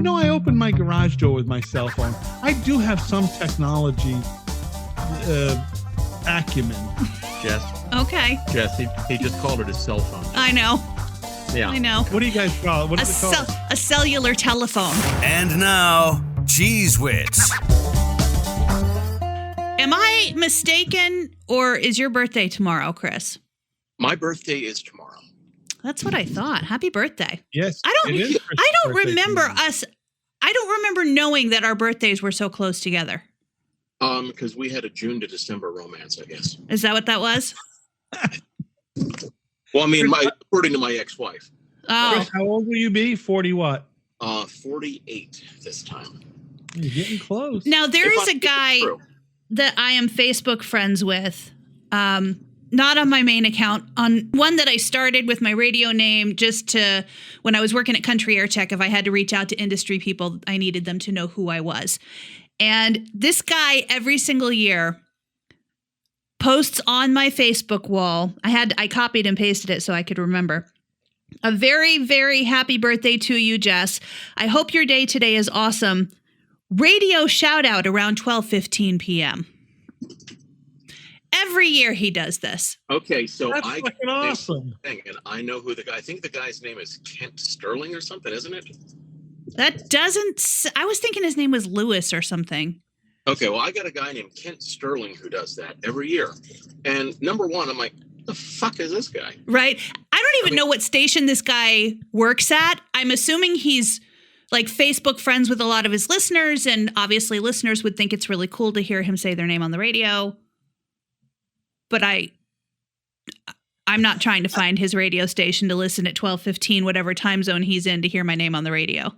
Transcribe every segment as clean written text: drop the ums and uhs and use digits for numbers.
know I opened my garage door with my cell phone. I do have some technology acumen. Jess. Okay. Jess, he just called it his cell phone. I know. Yeah. I know. What do you guys call it? What is it called? A cellular telephone. And now, Cheese Wits. Am I mistaken, or is your birthday tomorrow, Chris? My birthday is tomorrow. That's what I thought. Happy birthday. Yes. I don't remember us. I don't remember knowing that our birthdays were so close together. Because we had a June to December romance, I guess. Is that what that was? Well, I mean, according to my ex-wife. Oh. Chris, how old will you be? 40 what? 48 this time. You're getting close. Now, there is a guy that I am Facebook friends with, not on my main account, on one that I started with my radio name just to, when I was working at Country Air Check, if I had to reach out to industry people, I needed them to know who I was. And this guy, every single year, posts on my Facebook wall. I copied and pasted it so I could remember. A very, very happy birthday to you, Jess. I hope your day today is awesome. Radio shout out around 12:15 p.m. Every year he does this. Okay, so That's fucking awesome. And I know who the guy. I think the guy's name is Kent Sterling or something, isn't it? That doesn't. I was thinking his name was Lewis or something. Okay, well, I got a guy named Kent Sterling who does that every year. And number one, I'm like, the fuck is this guy? Right. I don't even know what station this guy works at. I'm assuming he's like Facebook friends with a lot of his listeners. And obviously listeners would think it's really cool to hear him say their name on the radio. But I'm not trying to find his radio station to listen at 12:15, whatever time zone he's in, to hear my name on the radio.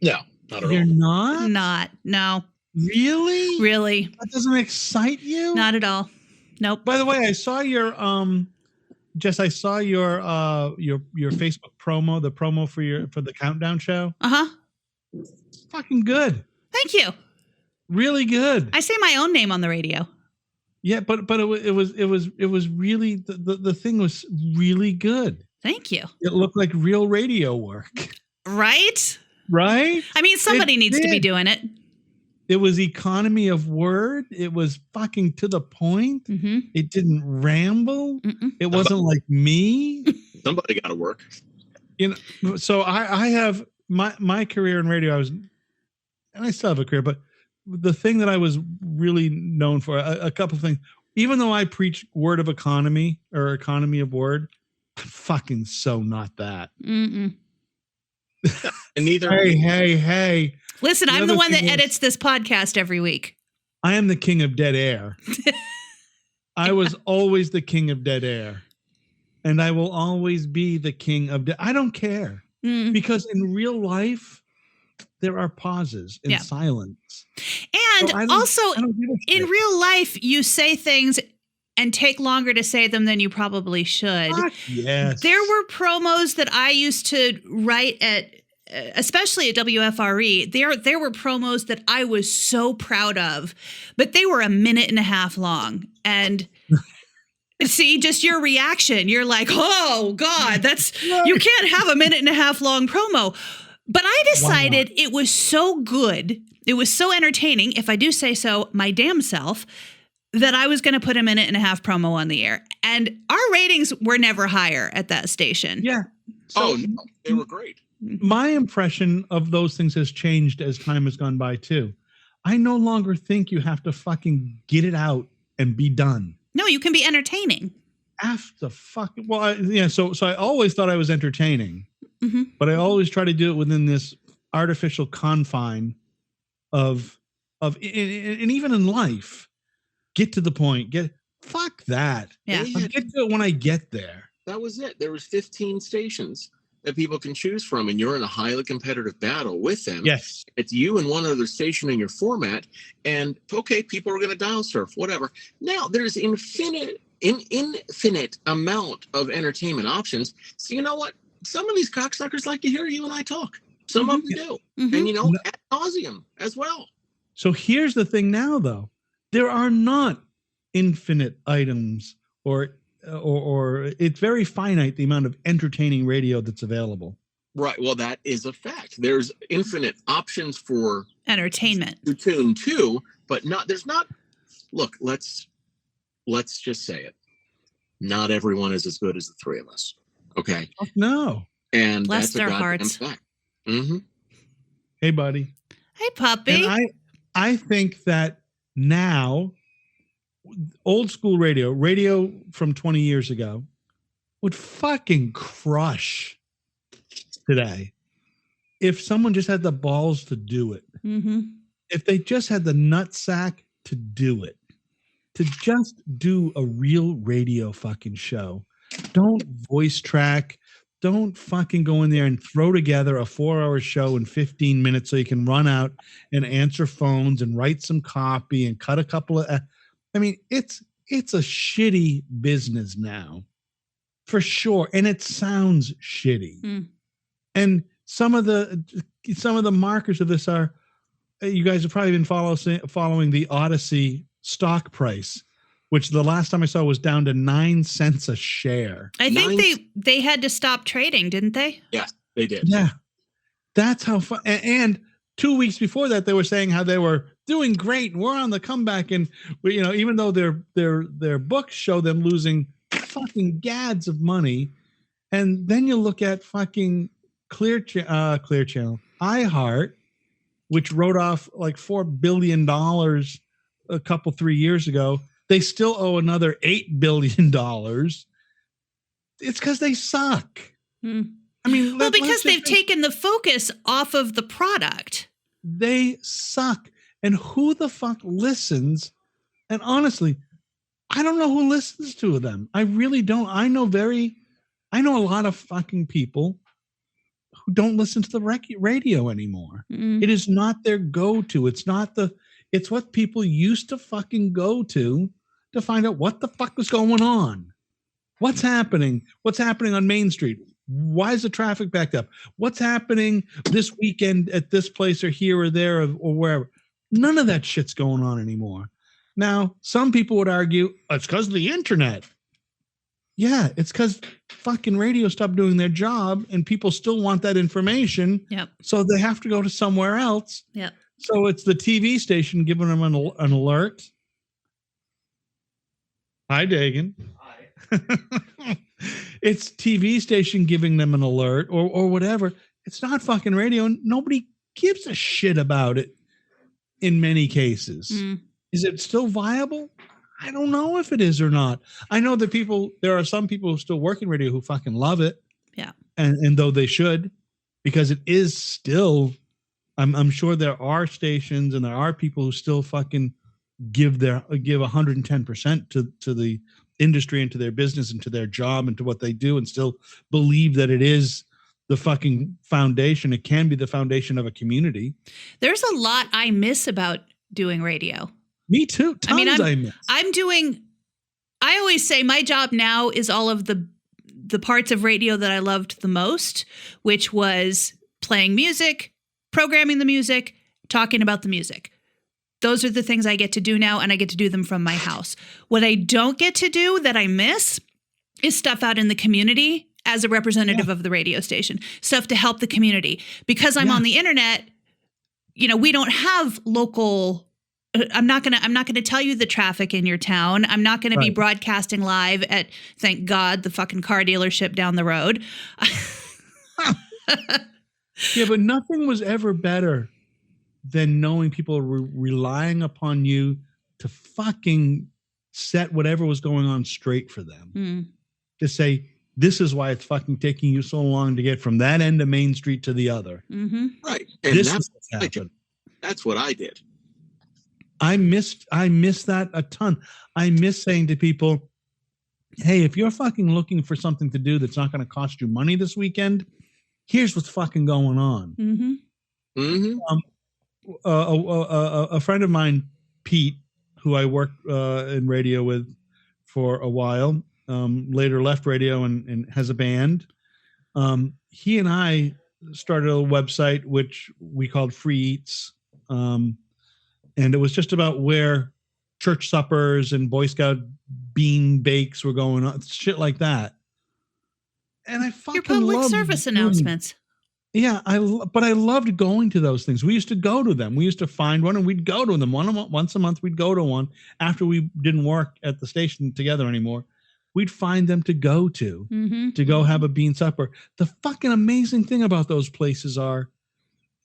No, not at You're all. not? No. Really? Really? That doesn't excite you? Not at all. Nope. By the way, I saw your Jess, I saw your Facebook promo, the promo for the countdown show. Uh-huh. Fucking good. Thank you. Really good. I say my own name on the radio. Yeah, but it was really the thing was really good. Thank you. It looked like real radio work. Right? Right? I mean, somebody needs to be doing it. It was economy of word. It was fucking to the point. Mm-hmm. It didn't ramble. Mm-mm. It wasn't like me. Somebody got to work. You know, so I have my career in radio. And I still have a career, but the thing that I was really known for, a couple of things, even though I preach word of economy or economy of word, I'm fucking so not that. Mm-mm. And neither. Hey. Listen, I'm the one that edits this podcast every week. I am the king of dead air. I was always the king of dead air. And I will always be the king of I don't care. Because in real life, there are pauses and silence. And so also, in real life, you say things and take longer to say them than you probably should. Yes. There were promos that I used to write at, especially at WFRE. There were promos that I was so proud of, but they were a minute and a half long. And see, just your reaction. You're like, oh, God, you can't have a minute and a half long promo. But I decided it was so good, it was so entertaining, if I do say so, my damn self, that I was going to put a minute and a half promo on the air. And our ratings were never higher at that station. Yeah. So no, they were great. My impression of those things has changed as time has gone by, too. I no longer think you have to fucking get it out and be done. No, you can be entertaining. After fucking, so I always thought I was entertaining. Mm-hmm. But I always try to do it within this artificial confine of and even in life, get to the point. Fuck that. Yeah. I'll get to it when I get there. That was it. There was 15 stations that people can choose from, and you're in a highly competitive battle with them. Yes. It's you and one other station in your format, and okay, people are going to dial surf, whatever. Now there's infinite amount of entertainment options. So you know what? Some of these cocksuckers like to hear you and I talk. Some of them do. Mm-hmm. And, ad nauseum as well. So here's the thing now, though. There are not infinite items or it's very finite, the amount of entertaining radio that's available. Right. Well, that is a fact. There's infinite options for entertainment to tune to, but there's not. Look, let's just say it. Not everyone is as good as the three of us. Okay. No. And bless that's a their goddamn hearts. fact. Mm-hmm. Hey, buddy. Hey, puppy. And I think that now, old school radio from 20 years ago, would fucking crush today if someone just had the balls to do it. Mm-hmm. If they just had the nutsack to do it, to just do a real radio fucking show. Don't voice track. Don't fucking go in there and throw together a 4-hour show in 15 minutes so you can run out and answer phones and write some copy and cut a couple of. I mean, it's a shitty business now, for sure, and it sounds shitty. Mm. And some of the markers of this are, you guys have probably been following the Odyssey stock price, which the last time I saw was down to 9 cents a share. I think they had to stop trading, didn't they? Yeah, they did. Yeah, that's how fun. And 2 weeks before that, they were saying how they were doing great and we're on the comeback. And even though their books show them losing fucking gads of money, and then you look at fucking Clear Channel, iHeart, which wrote off like $4 billion a couple 3 years ago. They still owe another $8 billion. It's because they suck. Hmm. I mean, because they've taken the focus off of the product. They suck. And who the fuck listens? And honestly, I don't know who listens to them. I really don't. I know a lot of fucking people who don't listen to the radio anymore. Mm. It is not their go-to. It's what people used to fucking go to find out what the fuck was going on. What's happening? What's happening on Main Street? Why is the traffic backed up? What's happening this weekend at this place or here or there or wherever? None of that shit's going on anymore. Now, some people would argue it's because of the internet. Yeah, it's because fucking radio stopped doing their job and people still want that information. Yep. So they have to go to somewhere else. Yep. So it's the TV station giving them an alert. Hi, Dagan. Hi. It's TV station giving them an alert or whatever. It's not fucking radio. And nobody gives a shit about it in many cases. Mm. Is it still viable? I don't know if it is or not. I know that there are some people who still work in radio who fucking love it. Yeah. And though they should, because it is still, I'm sure there are stations and there are people who still fucking give 110% to the industry and to their business and to their job and to what they do and still believe that it is the fucking foundation. It can be the foundation of a community. There's a lot I miss about doing radio. Me too. Tons I miss. I always say my job now is all of the parts of radio that I loved the most, which was playing music, programming the music, talking about the music. Those are the things I get to do now, and I get to do them from my house. What I don't get to do that I miss is stuff out in the community as a representative of the radio station, stuff to help the community. Because I'm on the internet, we don't have local. I'm not gonna tell you the traffic in your town. I'm not gonna be broadcasting live at, thank God, the fucking car dealership down the road. Yeah, but nothing was ever better than knowing people were relying upon you to fucking set whatever was going on straight for them. Mm. To say, this is why it's fucking taking you so long to get from that end of Main Street to the other. Mm-hmm. Right. And that's what I did. I miss that a ton. I miss saying to people, hey, if you're fucking looking for something to do that's not going to cost you money this weekend, here's what's fucking going on. Mm-hmm. Mm-hmm. A friend of mine, Pete, who I worked in radio with for a while, later left radio and has a band. He and I started a website which we called Free Eats. And it was just about where church suppers and Boy Scout bean bakes were going on, shit like that. And I fucking your public service announcements. Yeah, but I loved going to those things. We used to go to them. We used to find one and we'd go to them once a month. We'd go to one after we didn't work at the station together anymore. We'd find them to go to go have a bean supper. The fucking amazing thing about those places are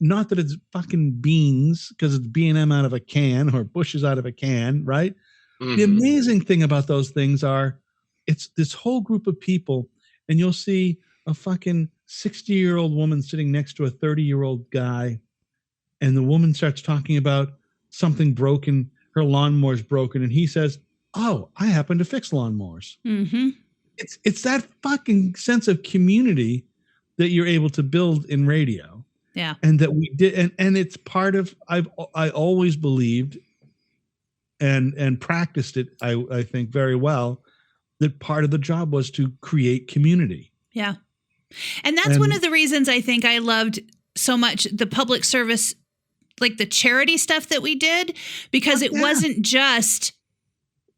not that it's fucking beans because it's B&M out of a can or Bush's out of a can, right? Mm-hmm. The amazing thing about those things are it's this whole group of people, and you'll see a fucking 60-year-old woman sitting next to a 30-year-old guy, and the woman starts talking about something broken, her lawnmower's broken, and he says, "Oh, I happen to fix lawnmowers." Mm-hmm. It's that fucking sense of community that you're able to build in radio. Yeah. And that we did, and it's part of I always believed and practiced it, I think very well, that part of the job was to create community. Yeah. And that's one of the reasons I think I loved so much the public service, like the charity stuff that we did, because it wasn't just,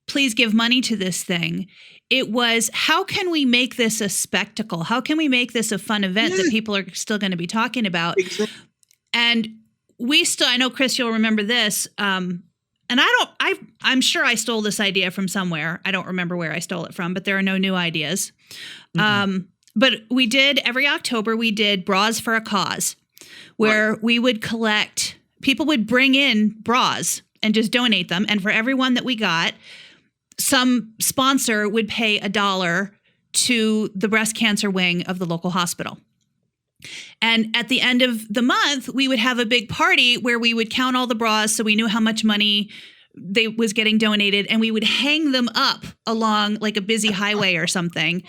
please give money to this thing. It was, how can we make this a spectacle? How can we make this a fun event that people are still going to be talking about? Exactly. And I know, Chris, you'll remember this. And I'm sure I stole this idea from somewhere. I don't remember where I stole it from, but there are no new ideas. Mm-hmm. But we did, every October, we did Bras for a Cause, where we would collect, people would bring in bras and just donate them. And for every one that we got, some sponsor would pay $1 to the breast cancer wing of the local hospital. And at the end of the month, we would have a big party where we would count all the bras so we knew how much money they was getting donated, and we would hang them up along like a busy highway or something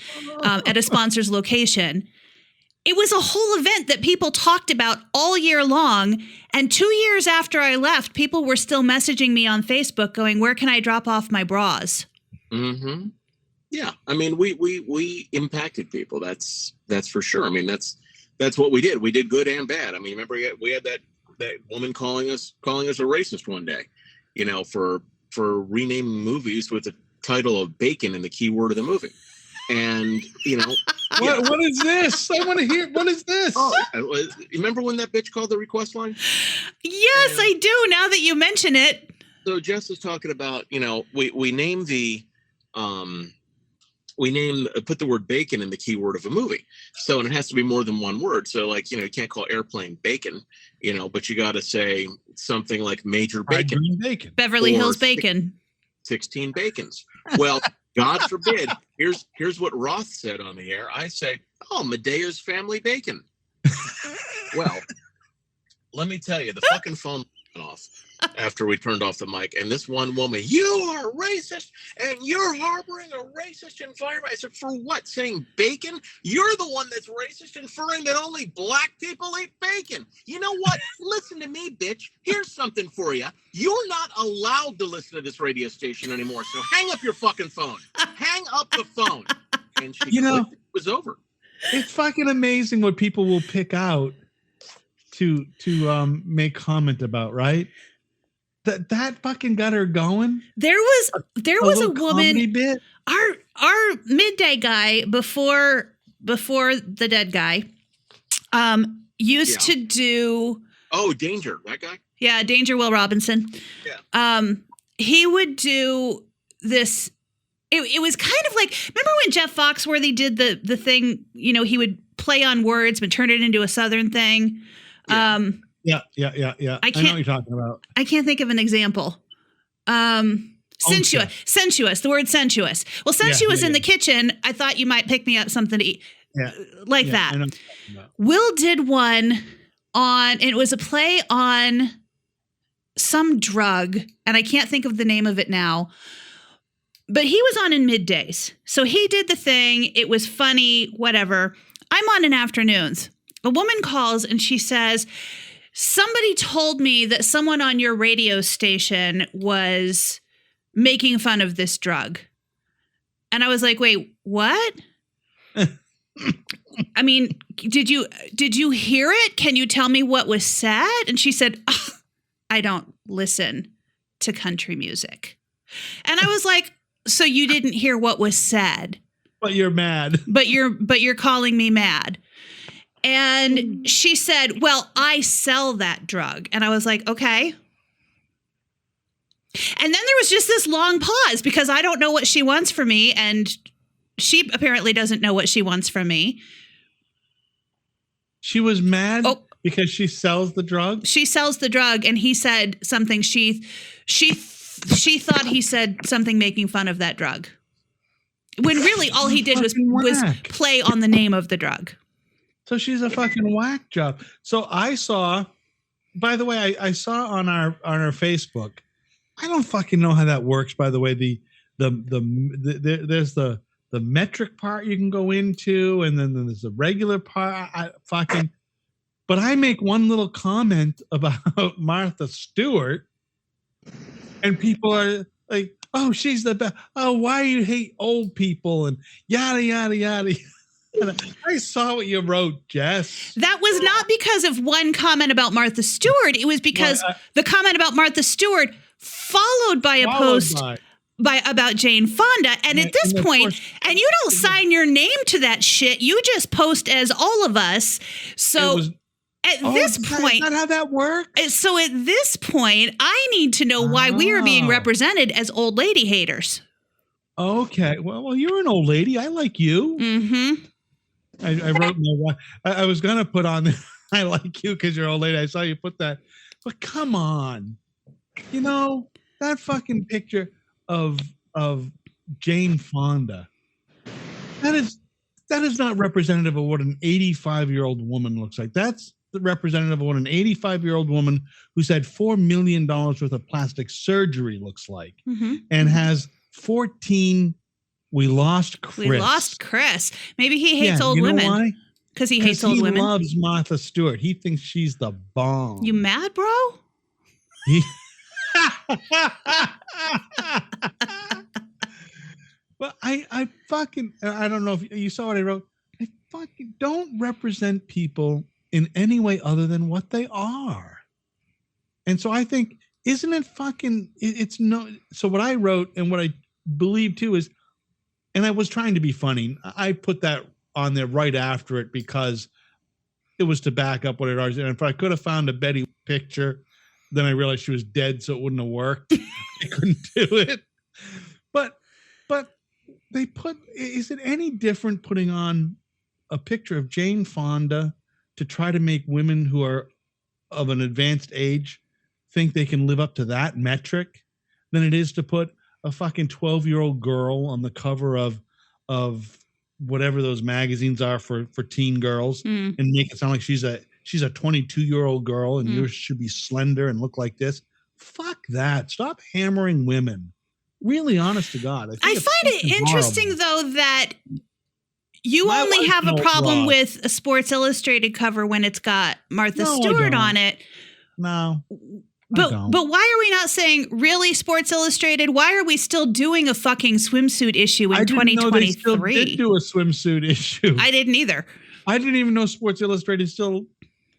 at a sponsor's location. It was a whole event that people talked about all year long. And 2 years after I left, people were still messaging me on Facebook going, "Where can I drop off my bras?" Mm-hmm. Yeah. I mean, we impacted people. That's for sure. I mean, that's what we did. We did good and bad. I mean, remember we had that woman calling us a racist one day, for renaming movies with the title of bacon in the key word of the movie. And, What is this? I want to hear. What is this? Oh, remember when that bitch called the request line? Yes, I do. Now that you mention it. So Jess is talking about, we named put the word bacon in the keyword of a movie. So, and it has to be more than one word. So like, you can't call airplane bacon, but you got to say something like Major Bacon. Beverly Hills Bacon. 16 bacons. Well, God forbid. Here's what Roth said on the air. I say, "Oh, Medea's family bacon." Well, let me tell you, the fucking phone went off after we turned off the mic, and this one woman, "You are racist, and you're harboring a racist environment." I said, "For what? Saying bacon? You're the one that's racist, inferring that only black people eat bacon. You know what? Listen to me, bitch. Here's something for you. You're not allowed to listen to this radio station anymore, so hang up your fucking phone. Hang up the phone." And she it was over. It's fucking amazing what people will pick out to make comment about, right? That fucking got her going. There was a woman bit. Our midday guy before the dead guy used to do Danger, that guy? Yeah, Danger Will Robinson. Yeah. He would do this. It was kind of like, remember when Jeff Foxworthy did the thing, he would play on words but turn it into a Southern thing. Yeah. Yeah. I know what you're talking about. I can't think of an example. Sensuous, the word sensuous. Well, since she was in the kitchen, I thought you might pick me up something to eat. Like that. Will did one and it was a play on some drug, and I can't think of the name of it now. But he was on in middays. So he did the thing. It was funny, whatever. I'm on in afternoons. A woman calls and she says, "Somebody told me that someone on your radio station was making fun of this drug." And I was like, "Wait, what?" I mean, did you hear it? Can you tell me what was said? And she said, "I don't listen to country music." And I was like, "So you didn't hear what was said? But you're mad. But you're calling me mad." And she said, well, I sell that drug. And I was like, okay. And then there was just this long pause because I don't know what she wants from me. And she apparently doesn't know what she wants from me. She was mad because she sells the drug? She sells the drug. And he said something. She thought he said something making fun of that drug. When really all he did was play on the name of the drug. So she's a fucking whack job. So I saw, by the way, I saw on our Facebook. I don't fucking know how that works. By the way, there's the metric part you can go into, and then there's the regular part. But I make one little comment about Martha Stewart, and people are like, "Oh, she's the best. Oh, why you hate old people?" and yada yada yada. I saw what you wrote, Jess. That was not because of one comment about Martha Stewart. It was because the comment about Martha Stewart followed by a post about Jane Fonda. And at this point, and you don't sign your name to that shit. You just post as all of us. So at this point, is that how that works? So at this point, I need to know why we are being represented as old lady haters. Okay. Well, you're an old lady. I like you. Mm-hmm. I wrote I was gonna put on I like you because you're an old lady. I saw you put that, but come on, that fucking picture of Jane Fonda. That is not representative of what an 85-year-old woman looks like. That's the representative of what an 85-year-old woman who's had $4 million worth of plastic surgery looks like, and has 14. We lost Chris. Maybe he hates old women. Because he hates old women. He loves Martha Stewart. He thinks she's the bomb. You mad, bro? But I don't know if you saw what I wrote. I fucking don't represent people in any way other than what they are. And so I think, isn't it fucking, so what I wrote and what I believe too is, and I was trying to be funny. I put that on there right after it because it was to back up what it was. And if I could have found a Betty picture, then I realized she was dead, so it wouldn't have worked. I couldn't do it. But they is it any different putting on a picture of Jane Fonda to try to make women who are of an advanced age think they can live up to that metric than it is to put a fucking 12-year-old girl on the cover of whatever those magazines are for teen girls and make it sound like she's a 22-year-old girl and you should be slender and look like this. Fuck that. Stop hammering women. Really, honest to God. I find it interesting, though, that you only have a problem with a Sports Illustrated cover when it's got Martha Stewart on it. No. But why are we not saying, really, Sports Illustrated? Why are we still doing a fucking swimsuit issue in 2023? They still did do a swimsuit issue. I didn't either. I didn't even know Sports Illustrated still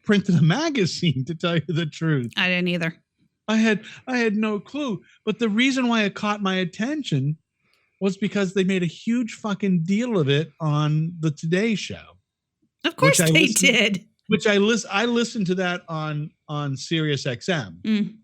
printed a magazine, to tell you the truth. I didn't either. I had no clue. But the reason why it caught my attention was because they made a huge fucking deal of it on the Today Show. Of course they did. Which I listened to that on Sirius XM.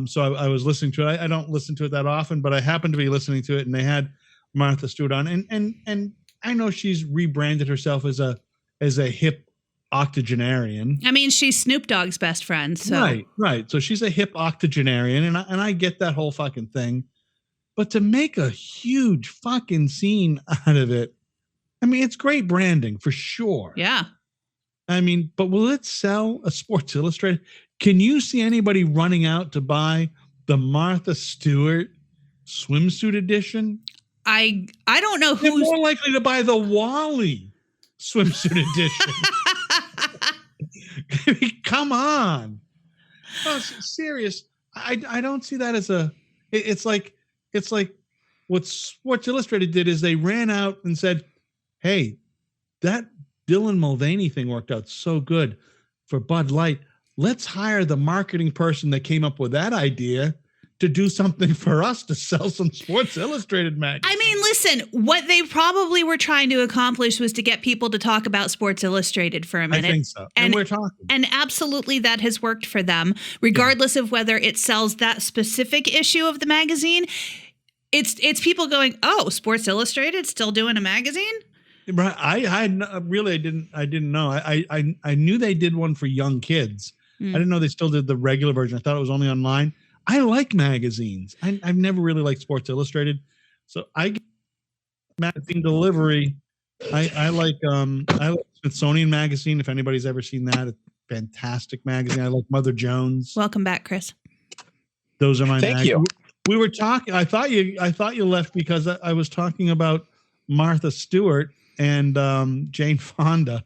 So I was listening to it. I don't listen to it that often, but I happened to be listening to it, and they had Martha Stewart on. And I know she's rebranded herself as a hip octogenarian. I mean, she's Snoop Dogg's best friend. So. Right. So she's a hip octogenarian, and I get that whole fucking thing. But to make a huge fucking scene out of it, I mean, it's great branding for sure. Yeah. I mean, but will it sell a Sports Illustrated? Can you see anybody running out to buy the Martha Stewart swimsuit edition? I don't know who's more likely to buy the Wally swimsuit edition. I mean, come on. No, serious. I don't see that as it's like what Sports Illustrated did is they ran out and said, hey, that Dylan Mulvaney thing worked out so good for Bud Light. Let's hire the marketing person that came up with that idea to do something for us to sell some Sports Illustrated magazines. I mean, listen, what they probably were trying to accomplish was to get people to talk about Sports Illustrated for a I minute. think so. And we're talking. And absolutely that has worked for them, regardless of whether it sells that specific issue of the magazine. It's people going, oh, Sports Illustrated still doing a magazine? Right. I didn't know. I knew they did one for young kids. I didn't know they still did the regular version. I thought it was only online. I like magazines. I've never really liked Sports Illustrated, so I get magazine delivery. I like Smithsonian Magazine. If anybody's ever seen that, it's a fantastic magazine. I like Mother Jones. Welcome back, Chris. Those are my Thank magazines. you. We were talking. I thought you left because I was talking about Martha Stewart and Jane Fonda,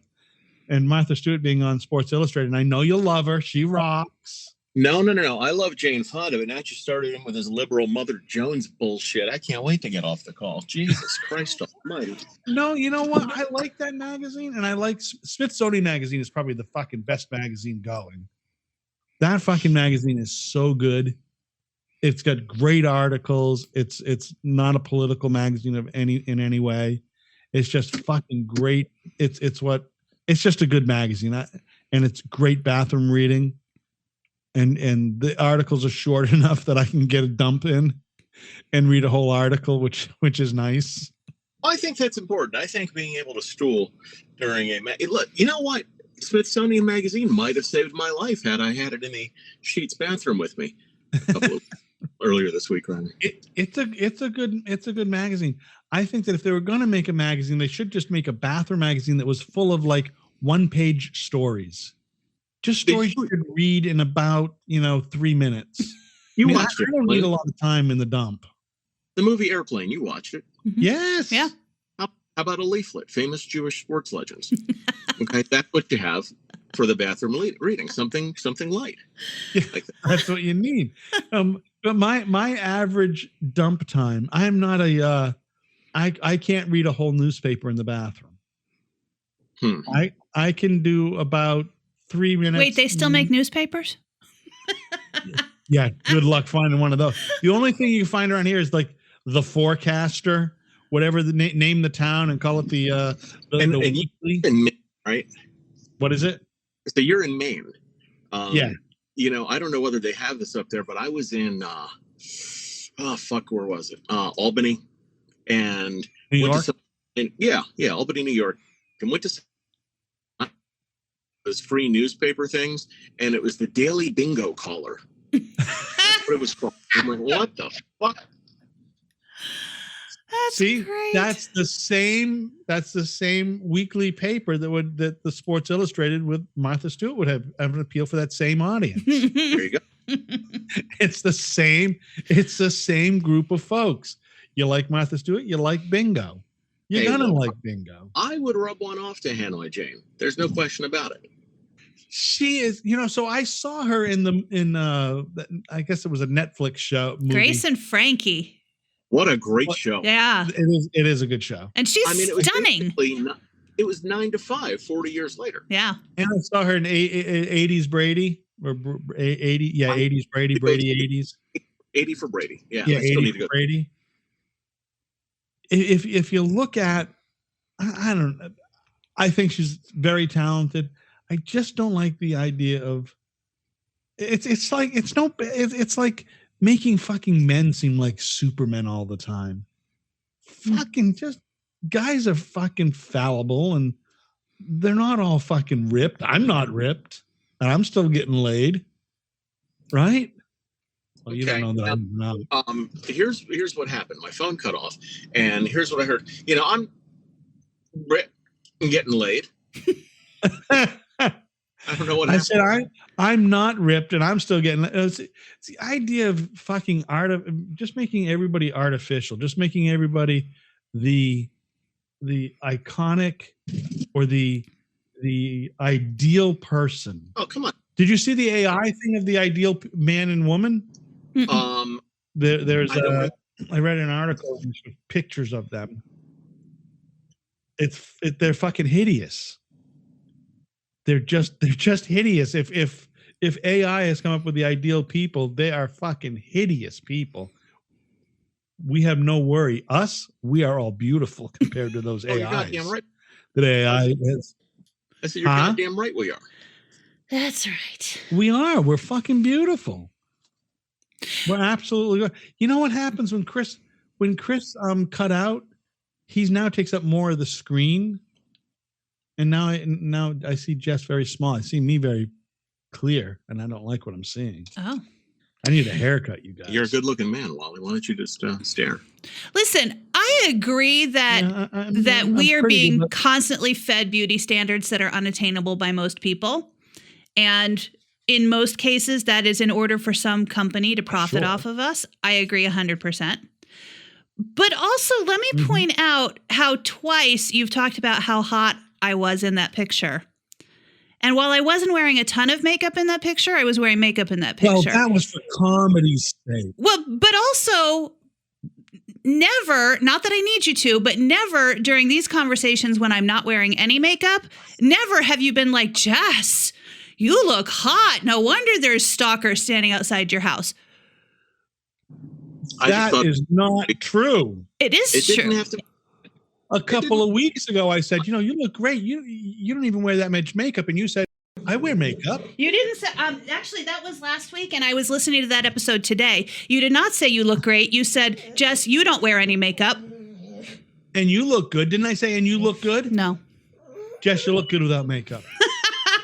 and Martha Stewart being on Sports Illustrated. And I know you love her. She rocks. No. I love Jane Fonda, but now you started him with his liberal Mother Jones bullshit. I can't wait to get off the call. Jesus Christ almighty. No, you know what? I like that magazine, and I like Smithsonian Magazine is probably the fucking best magazine going. That fucking magazine is so good. It's got great articles. It's not a political magazine in any way. It's just fucking great. It's just a good magazine, and it's great bathroom reading. And the articles are short enough that I can get a dump in and read a whole article, which is nice. I think that's important. I think being able to stool during look, you know what? Smithsonian Magazine might have saved my life had I had it in the Sheets bathroom with me earlier this week, Ron. It's a good magazine. I think that if they were going to make a magazine, they should just make a bathroom magazine that was full of like 1-page stories. Just stories you could read in about 3 minutes. I don't need a lot of time in the dump. The movie Airplane, you watched it. Mm-hmm. Yes. Yeah. How about a leaflet? Famous Jewish sports legends. Okay, that's what you have for the bathroom reading. Something light. Yeah, like that. That's what you need. But my average dump time, I'm not I can't read a whole newspaper in the bathroom. I can do about 3 minutes. Wait, they still make newspapers? Yeah, good luck finding one of those. The only thing you can find around here is like the Forecaster, whatever the name the town and call it the weekly. In Maine, right? What is it? So you're in Maine. Yeah. I don't know whether they have this up there, but I was in where was it? Albany, and New York. Albany, New York, and went to those free newspaper things, and it was the Daily Bingo Caller. That's what it was called. I'm like, what the fuck? See, great. that's the same weekly paper that the Sports Illustrated with Martha Stewart would have an appeal for that same audience. There you go. It's the same group of folks. You like Martha Stewart, you like bingo. You're gonna like bingo. I would rub one off to Hanoi Jane. There's no question about it. She is, so I saw her in I guess it was a Netflix show movie. Grace and Frankie. What a great show. Yeah. It is a good show. And she's stunning. It was 9 to 5, 40 years later. Yeah. And I saw her in 80s Brady or 80s Brady 80s. 80 for Brady. Yeah. Yeah, I still 80 need to go. for Brady. If you look at, I don't know, I think she's very talented. I just don't like the idea of it's like making fucking men seem like supermen all the time. Fucking just guys are fucking fallible and they're not all fucking ripped. I'm not ripped and I'm still getting laid. Right? Well, you don't know that I'm not. Here's what happened. My phone cut off, and here's what I heard. I'm getting laid. I don't know what happened. I said I'm not ripped, and I'm still getting. It's the idea of fucking just making everybody artificial, just making everybody the iconic or the ideal person. Oh, come on! Did you see the AI thing of the ideal man and woman? There's I read an article with pictures of them. They're fucking hideous. They're just hideous. If if AI has come up with the ideal people, they are fucking hideous people. We have no worry. Us, we are all beautiful compared to those Oh, you're AIs. goddamn right. That AI is. I said, you're goddamn right we are. That's right. We are. We're fucking beautiful. We're absolutely good. You know what happens when Chris cut out? He now takes up more of the screen. And now I see Jess very small. I see me very clear, and I don't like what I'm seeing. Oh. I need a haircut, you guys. You're a good-looking man, Wally. Why don't you just stare? Listen, I agree that I'm we are pretty, being but- constantly fed beauty standards that are unattainable by most people. And in most cases, that is in order for some company to profit off of us. I agree 100%. But also, let me point out how twice you've talked about how hot I was in that picture. And while I wasn't wearing a ton of makeup in that picture, I was wearing makeup in that picture. Well, that was for comedy's sake. Well, but also never, not that I need you to, but never during these conversations when I'm not wearing any makeup, never have you been like, Jess, you look hot. No wonder there's stalkers standing outside your house. That is not true. It is It didn't true. have to. A couple of weeks ago, I said, you look great. You don't even wear that much makeup. And you said, I wear makeup. You didn't say, actually, that was last week, and I was listening to that episode today. You did not say you look great. You said, Jess, you don't wear any makeup. And you look good. Didn't I say, and you look good? No. Jess, you look good without makeup.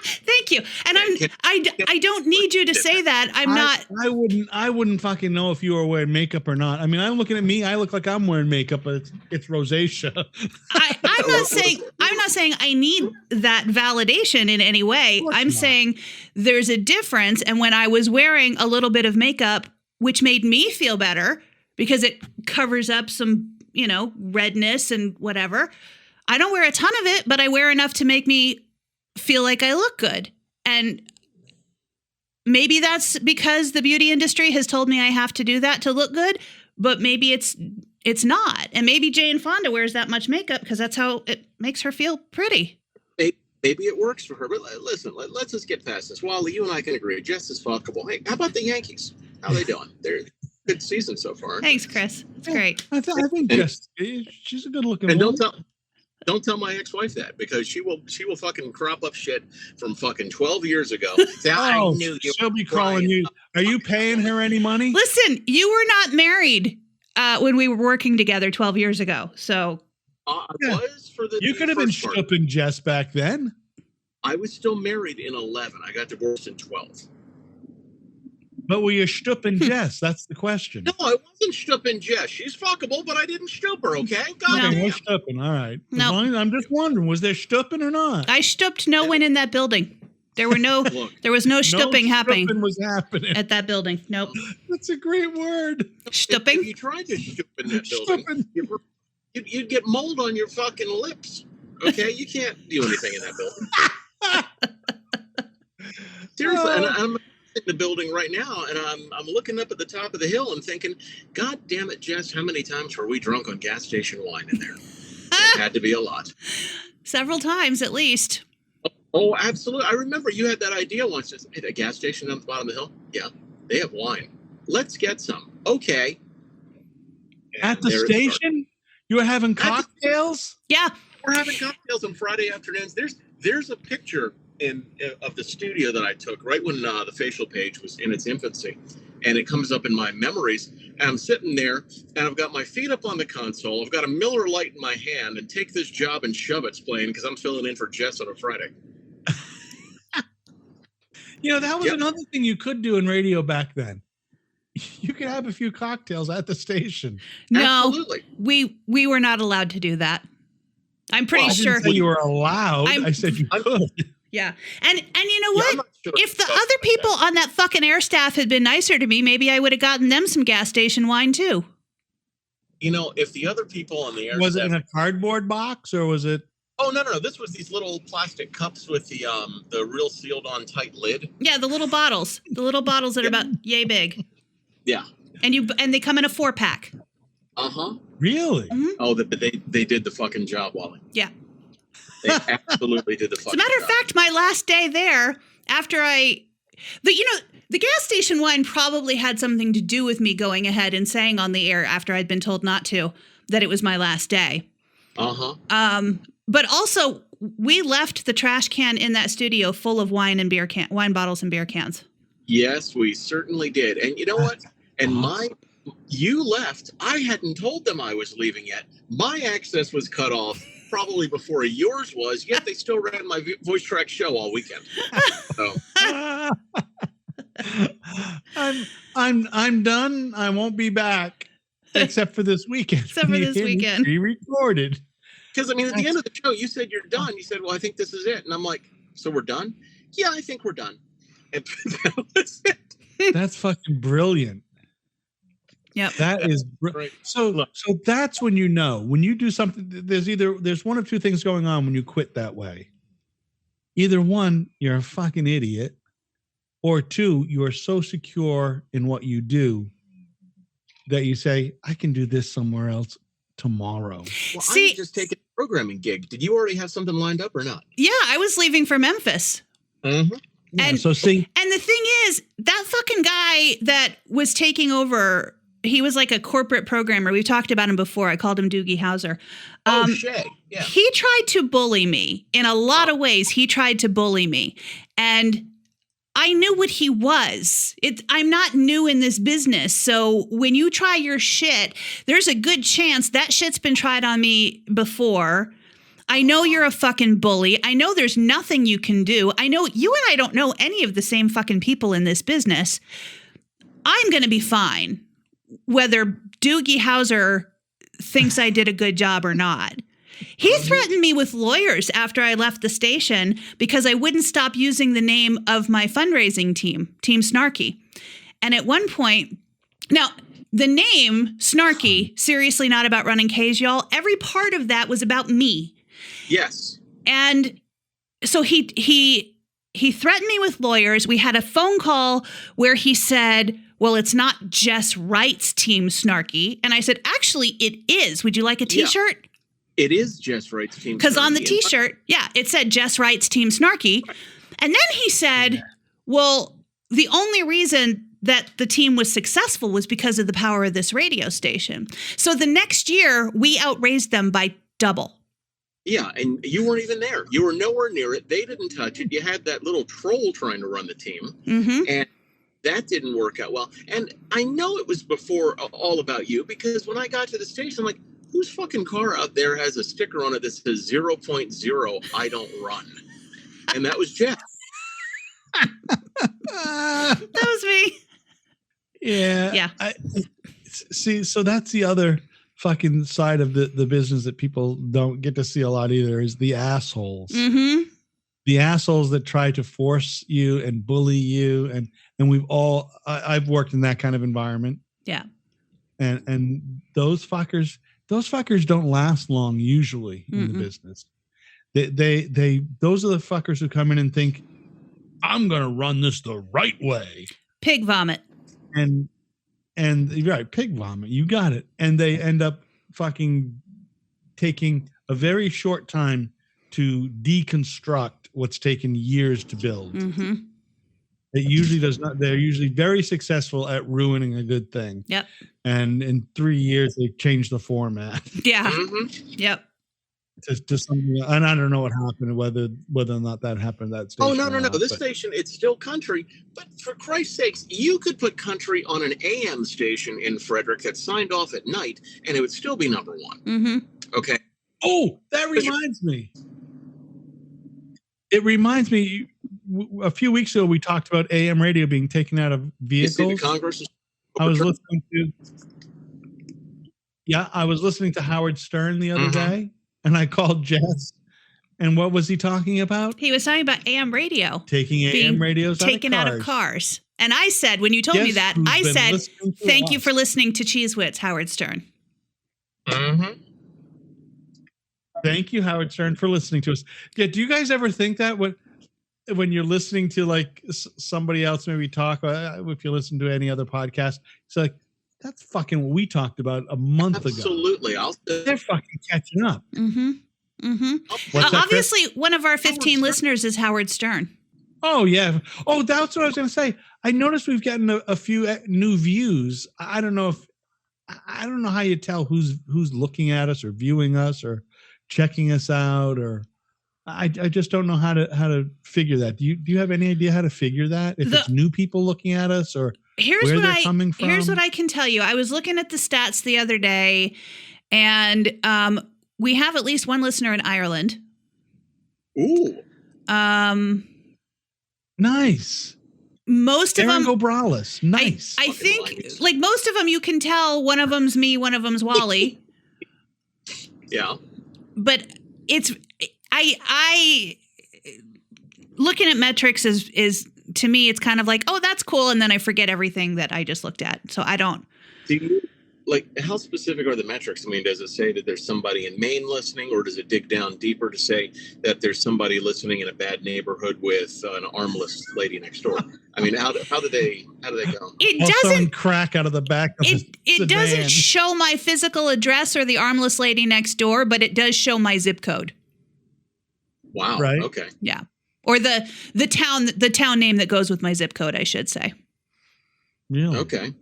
Thank you. And I don't need you to say that. I wouldn't fucking know if you were wearing makeup or not. I mean, I'm looking at me. I look like I'm wearing makeup, but it's rosacea. I'm not saying I need that validation in any way. I'm saying there's a difference. And when I was wearing a little bit of makeup, which made me feel better because it covers up some, redness and whatever. I don't wear a ton of it, but I wear enough to make me feel like I look good. And maybe that's because the beauty industry has told me I have to do that to look good, but maybe it's not. And maybe Jane Fonda wears that much makeup because that's how it makes her feel pretty. Maybe it works for her. But listen, let's just get past this. Wally, you and I can agree. Jess is fuckable. Hey, how about the Yankees? How are they doing? They're good season so far. Thanks, Chris. It's great. I think Jess, she's a good looking And woman. don't tell my ex-wife that because she will fucking crop up shit from fucking 12 years ago. I knew you. She'll be calling you. Are you paying her any money? Listen, you were not married when we were working together 12 years ago. So I was for the. You could have been first part. shtooping Jess back then. I was still married in 11. I got divorced in 12. But were you shtooping Jess? That's the question. No, I wasn't shtooping Jess. She's fuckable, but I didn't shtoop her. Okay, God No. Okay, damn. we're shtooping. All right. No. As long as, I'm just wondering, was there shtooping or not? I shtooped no one in that building. There was no shtooping happening was happening. at that building. Nope. That's a great word. If Shtooping? you tried to shtoop in that building, you'd get mold on your fucking lips. Okay, you can't do anything in that building. Seriously, and I'm in the building right now, and I'm looking up at the top of the hill and thinking, God damn it, Jess, how many times were we drunk on gas station wine in there? It had to be a lot. Several times at least. Oh, absolutely. I remember you had that idea once. Just, hey, that gas station on the bottom of the hill? Yeah, they have wine. Let's get some. Okay. At the station? You were having cocktails? Yeah. We're having cocktails on Friday afternoons. There's a picture of the studio that I took right when the facial page was in its infancy, and it comes up in my memories. And I'm sitting there, and I've got my feet up on the console. I've got a Miller Lite in my hand, and Take This Job and Shove It's playing because I'm filling in for Jess on a Friday. That was another thing you could do in radio back then. You could have a few cocktails at the station. No, Absolutely. we were not allowed to do that. I'm pretty I sure. didn't say you were allowed. I said you could. Yeah. And you know I'm what? not sure If the about other that. people on that fucking air staff had been nicer to me, maybe I would have gotten them some gas station wine too. If the other people on the air Was it staff- in a cardboard box or was it? Oh, no. This was these little plastic cups with the real sealed on tight lid. Yeah, the little bottles. The little bottles that are about yay big. Yeah. And they come in a 4-pack. Uh-huh. Really? Oh, they did the fucking job, Wally. Yeah. They absolutely did the As fucking a matter of job. fact, my last day there, after I the gas station wine probably had something to do with me going ahead and saying on the air after I'd been told not to that it was my last day. But also, we left the trash can in that studio full of wine bottles and beer cans. Yes, we certainly did. And you know what? And you left. I hadn't told them I was leaving yet. My access was cut off probably before yours was, yet they still ran my voice track show all weekend. So. I'm done. I won't be back except for this weekend. Pre-recorded. Because at the end of the show, you said you're done. You said, "Well, I think this is it," and I'm like, "So we're done?" Yeah, I think we're done. And that was it. That's fucking brilliant. Yep. That is right. So that's when you know when you do something. There's one of two things going on when you quit that way. Either one, you're a fucking idiot, or two, you are so secure in what you do that you say, "I can do this somewhere else tomorrow." Well, I just taking a programming gig. Did you already have something lined up or not? Yeah, I was leaving for Memphis. Mm-hmm. Yeah, and so see, and the thing is, that fucking guy that was taking over, he was like a corporate programmer. We've talked about him before. I called him Doogie Howser. Shay. Yeah. He tried to bully me in a lot of ways. He tried to bully me, and I knew what he was. I'm not new in this business. So when you try your shit, there's a good chance that shit's been tried on me before. I know you're a fucking bully. I know there's nothing you can do. I know you and I don't know any of the same fucking people in this business. I'm going to be fine, whether Doogie Howser thinks I did a good job or not. He threatened me with lawyers after I left the station because I wouldn't stop using the name of my fundraising team, Team Snarky. And at one point, now the name Snarky, seriously not about running K's, y'all. Every part of that was about me. Yes. And so he threatened me with lawyers. We had a phone call where he said, "Well, it's not Jess Wright's Team Snarky." And I said, "Actually, it is. Would you like a t-shirt?" Yeah. It is Jess Wright's Team Snarky. Because on the t-shirt, it said Jess Wright's Team Snarky. And then he said, "Well, the only reason that the team was successful was because of the power of this radio station." So the next year, we outraised them by double. Yeah, and you weren't even there. You were nowhere near it. They didn't touch it. You had that little troll trying to run the team. Mm-hmm. And that didn't work out well. And I know it was before all about you, because when I got to the station, I'm like, whose fucking car out there has a sticker on it that says 0.0, I don't run? And that was Jeff. That was me. Yeah. Yeah. See, so that's the other fucking side of the business that people don't get to see a lot either, is the assholes. Mm-hmm. The assholes that try to force you and bully you. And we've all, I've worked in that kind of environment. Yeah. And those fuckers don't last long usually in the business. They those are the fuckers who come in and think, "I'm going to run this the right way." Pig vomit. And you're right, pig vomit. You got it. And they end up fucking taking a very short time to deconstruct what's taken years to build. Mm-hmm. It usually does not. They're usually very successful at ruining a good thing. Yep. And in 3 years, they've changed the format. Yeah. Mm-hmm. Yep. To something, and I don't know what happened, whether or not that happened at that station. Oh, no. This station, it's still country. But for Christ's sakes, you could put country on an AM station in Frederick that signed off at night, and it would still be number one. Mm-hmm. Okay. Oh, that reminds me. It reminds me, a few weeks ago, we talked about AM radio being taken out of vehicles. You see the Congress is I was listening to Howard Stern the other day, and I called Jess. And what was he talking about? He was talking about AM radio. Taking AM radios taken out of cars. And I said, when you told me that, I said, "Thank you for listening to Cheese Wits, Howard Stern." Mm-hmm. Thank you, Howard Stern, for listening to us. Yeah, do you guys ever think that when you're listening to like somebody else maybe talk, if you listen to any other podcast, it's like, that's fucking what we talked about a month ago. Absolutely. They're fucking catching up. Mm-hmm. Mm-hmm. What's that, obviously, one of our 15 listeners is Howard Stern. Oh yeah. Oh, that's what I was going to say. I noticed we've gotten a few new views. I don't know how you tell who's looking at us or viewing us or checking us out, or I just don't know how to figure that. Do you have any idea how to figure that? If it's new people looking at us or where they're coming from? Here's what I can tell you. I was looking at the stats the other day, and we have at least one listener in Ireland. Ooh. Nice. Most of them, Gobralis. Nice. I think, like most of them, you can tell one of them's me, one of them's Wally. Yeah. But I looking at metrics is to me, it's kind of like, oh, that's cool, and then I forget everything that I just looked at. So I don't. Do you, like, how specific are the metrics? I mean, does it say that there's somebody in Maine listening, or does it dig down deeper to say that there's somebody listening in a bad neighborhood with an armless lady next door? I mean, how do they go? It doesn't crack out of the back of it doesn't show my physical address or the armless lady next door, but it does show my zip code. Wow. Right. Okay. Yeah. Or the town name that goes with my zip code, I should say. Really? Okay.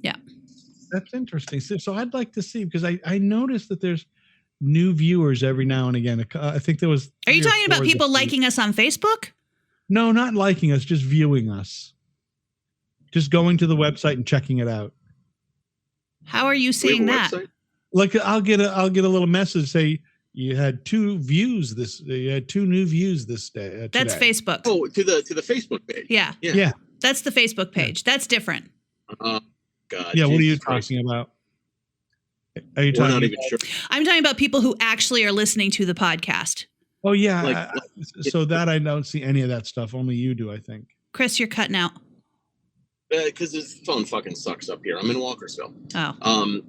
Yeah. That's interesting. So I'd like to see, because I noticed that there's new viewers every now and again. I think there was. Are you talking about people liking us on Facebook? No, not liking us, just viewing us. Just going to the website and checking it out. How are you seeing that? Website? Like I'll get a little message say you had 2 views you had 2 new views this day. That's today. Facebook. Oh, to the Facebook page. Yeah. Yeah. That's the Facebook page. That's different. God. Yeah, what are you Jesus Christ. talking about? Are you We're talking not even about? sure. I'm talking about people who actually are listening to the podcast. Oh yeah. Like- So that I don't see any of that stuff. Only you do, I think. Chris, you're cutting out. Because his phone fucking sucks up here. I'm in Walkersville. Oh.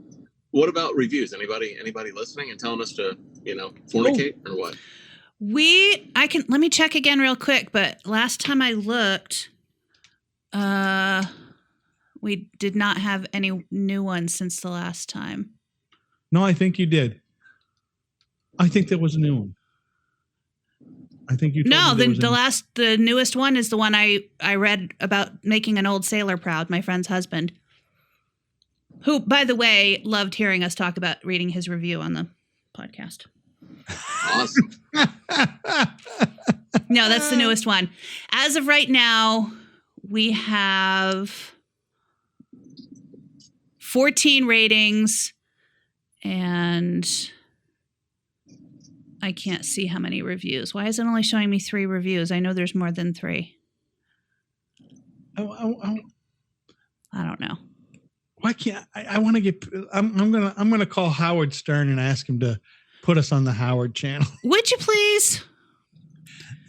What about reviews? Anybody listening and telling us to, fornicate or what? Let me check again real quick, but last time I looked, we did not have any new ones since the last time. No, I think you did. I think there was a new one. I think you. No, the newest one is the one I read about making an old sailor proud, my friend's husband, who, by the way, loved hearing us talk about reading his review on the podcast. Awesome. No, that's the newest one. As of right now, we have 14 ratings, and I can't see how many reviews. Why is it only showing me 3 reviews? I know there's more than 3. I don't know. Why can't I want to get? I'm gonna call Howard Stern and ask him to put us on the Howard channel. Would you please?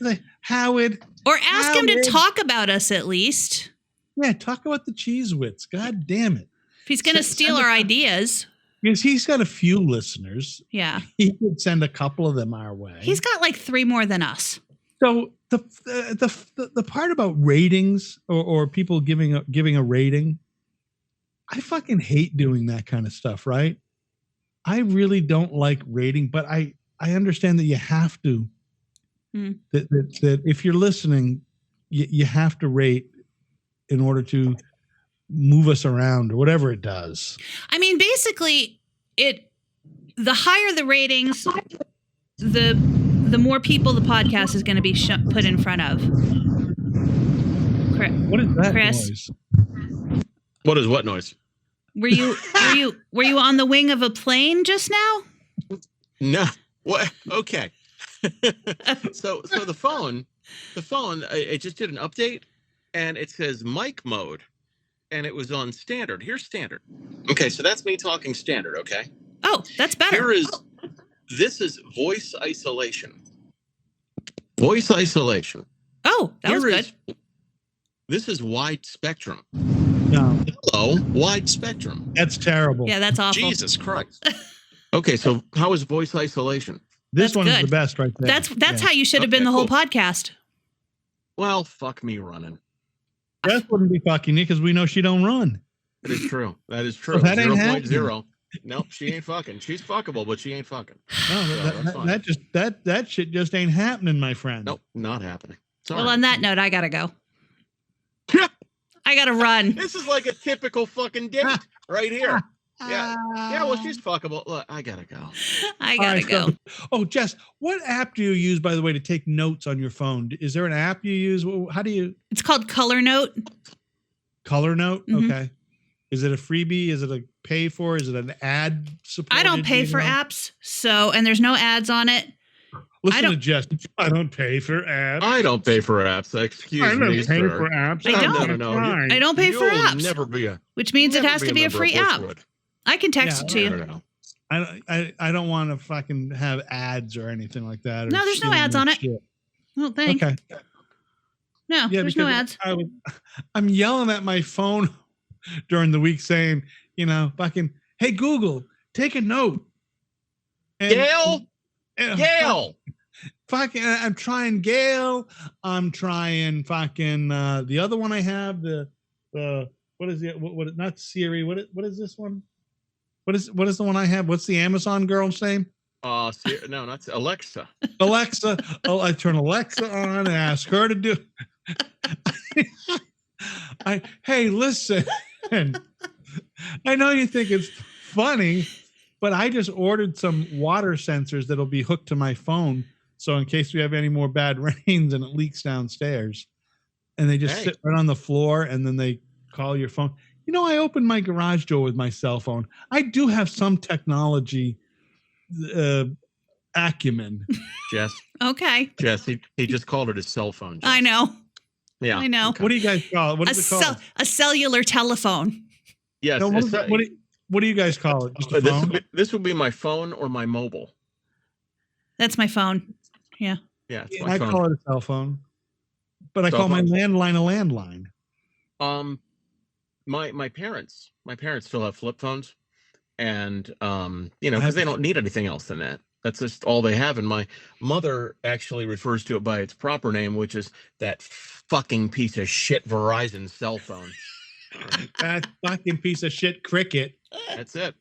Like, Howard, or ask him to talk about us at least. Yeah, talk about the cheese wits. God damn it! If he's gonna steal our ideas. Because he's got a few listeners. Yeah. He could send a couple of them our way. He's got like 3 more than us. So the part about ratings or people giving a rating, I fucking hate doing that kind of stuff, right? I really don't like rating, but I understand that you have to. That if you're listening, you have to rate in order to move us around or whatever it does. I mean, basically, the higher the ratings, the more people the podcast is going to be put in front of. What is that Chris? noise? What is what noise? Were you on the wing of a plane just now? No. What? Okay. So the phone, it just did an update, and it says mic mode. And it was on standard. Here's standard. Okay, so that's me talking standard, okay? Oh, that's better. This is voice isolation. Voice isolation. Oh, that was good. This is wide spectrum. No. Hello, wide spectrum. That's terrible. Yeah, that's awful. Jesus Christ. Okay, so how is voice isolation? This one good. is the best right there. That's how you should have been the whole podcast. Well, fuck me running. Beth wouldn't be fucking you because we know she don't run. That is true. That is true. Well, that ain't 0.0. Nope, she ain't fucking. She's fuckable, but she ain't fucking. No, that shit just ain't happening, my friend. Nope, not happening. Sorry. Well, on that note, I gotta go. I gotta run. This is like a typical fucking date right here. Yeah. Yeah, well, she's fuckable. Look, I gotta go. I gotta go. Oh, Jess, what app do you use, by the way, to take notes on your phone? Is there an app you use? How do you? It's called Color Note. Color Note? Mhm. Okay. Is it a freebie? Is it a pay for? Is it an ad supported? I don't pay for apps, and there's no ads on it. Listen to Jess. I don't pay for apps. I don't pay for apps. Excuse I don't me, pay sir. for apps. I don't. No. I don't pay for You'll apps, Never be a. which means it never has to be a member of free app. Bushwood. I can text it to you. No. I don't want to fucking have ads or anything like that. Or No, there's no stealing ads your on it. shit. Oh, thanks. Okay. No, Yeah, there's no because ads. I'm yelling at my phone during the week saying, fucking, hey, Google, take a note. And, Gail. Fucking, I'm trying Gail. I'm trying fucking the other one I have, the what is it? What not Siri? What is this one? What is the one I have? What's the Amazon girl's name? No, not Alexa. Alexa. Oh, I turn Alexa on and ask her to do. Hey, listen. I know you think it's funny, but I just ordered some water sensors that'll be hooked to my phone. So in case we have any more bad rains and it leaks downstairs, and they just sit right on the floor and then they call your phone. I opened my garage door with my cell phone. I do have some technology acumen. Jess. Okay. Jess, he just called it his cell phone. Jess. I know. Yeah. I know. Okay. What do you guys call it? What is it called? A cellular telephone. Yes. No, what do you guys call it? Just a phone? This would be my phone or my mobile. That's my phone. Yeah. Yeah, it's I phone. call it a cell phone, but I Cell call my phone. landline a landline. My parents still have flip phones, and because they don't need anything else than that. That's just all they have. And my mother actually refers to it by its proper name, which is that fucking piece of shit Verizon cell phone. That fucking piece of shit Cricket. That's it.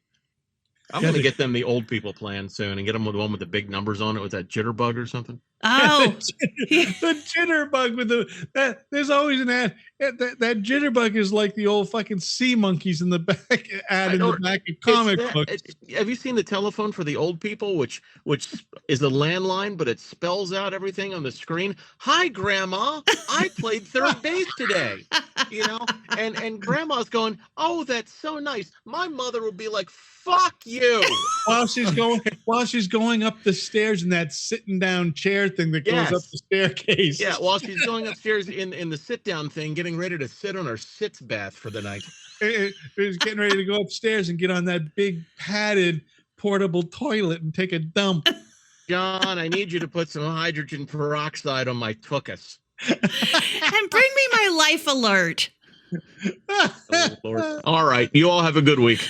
I'm going to get them the old people plan soon and get them with the one with the big numbers on it with that jitterbug or something. Oh, the jitterbug with that. There's always an ad. That jitterbug is like the old fucking sea monkeys in the back ad in the back of comic books. Have you seen the telephone for the old people, which is a landline, but it spells out everything on the screen? Hi, Grandma. I played third base today. And Grandma's going, oh, that's so nice. My mother would be like, fuck you. While she's going up the stairs in that sitting down chair thing that goes up the staircase. Yeah, while she's going upstairs in the sit down thing, getting ready to sit on her sitz bath for the night. She's getting ready to go upstairs and get on that big padded portable toilet and take a dump. John, I need you to put some hydrogen peroxide on my tuchus. And bring me my life alert. Oh, Lord. All right, you all have a good week.